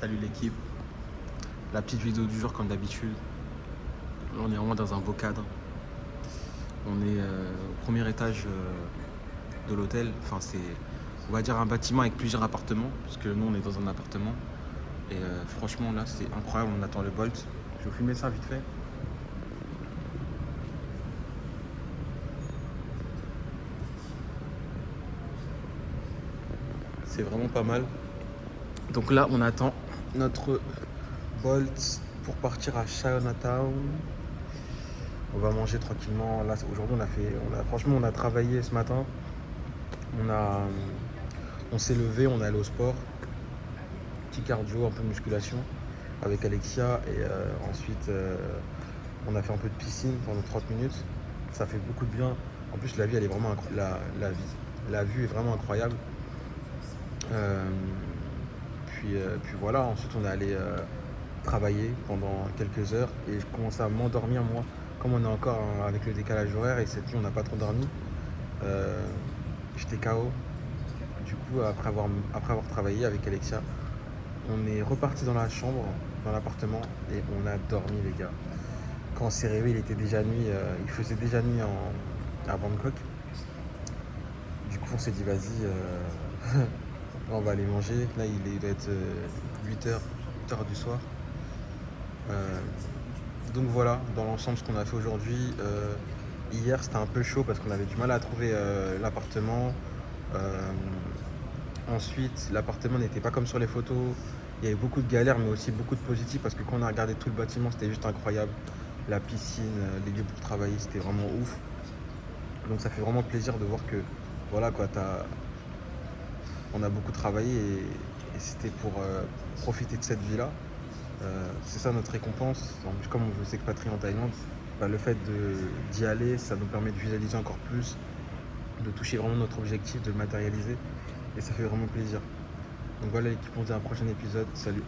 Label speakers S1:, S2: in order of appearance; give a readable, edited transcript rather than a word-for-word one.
S1: Salut l'équipe. La petite vidéo du jour comme d'habitude. Là, on est vraiment dans un beau cadre. On est au premier étage de l'hôtel. Enfin, c'est, on va dire, un bâtiment avec plusieurs appartements. Parce que nous, on est dans un appartement. Et franchement, là, c'est incroyable. On attend le Bolt. Je vais vous filmer ça vite fait. C'est vraiment pas mal. Donc là, on attend notre Bolt pour partir à Chinatown. On va manger tranquillement. Là, aujourd'hui, franchement, on a travaillé ce matin. On s'est levé, on est allé au sport. Petit cardio, un peu de musculation avec Alexia. Et ensuite, on a fait un peu de piscine pendant 30 minutes. Ça fait beaucoup de bien. En plus, la vie, elle est vraiment la vue est vraiment incroyable. Puis voilà, ensuite on est allé travailler pendant quelques heures et je commençais à m'endormir moi. Comme on est encore avec le décalage horaire et cette nuit on n'a pas trop dormi, j'étais KO. Du coup après avoir travaillé avec Alexia, on est reparti dans la chambre, dans l'appartement et on a dormi les gars. Quand on s'est réveillé il était déjà nuit, il faisait déjà nuit à Bangkok. Du coup on s'est dit vas-y, on va aller manger. Là il doit être 8h du soir. Donc voilà, dans l'ensemble, ce qu'on a fait aujourd'hui. Hier, c'était un peu chaud parce qu'on avait du mal à trouver l'appartement. Ensuite, l'appartement n'était pas comme sur les photos. Il y avait beaucoup de galères, mais aussi beaucoup de positifs parce que quand on a regardé tout le bâtiment, c'était juste incroyable. La piscine, les lieux pour travailler, c'était vraiment ouf. Donc ça fait vraiment plaisir de voir que, voilà quoi, on a beaucoup travaillé et c'était pour profiter de cette vie-là. C'est ça notre récompense. En plus, comme on veut s'expatrier en Thaïlande, le fait d'y aller, ça nous permet de visualiser encore plus, de toucher vraiment notre objectif, de le matérialiser. Et ça fait vraiment plaisir. Donc voilà l'équipe, on se dit à un prochain épisode. Salut.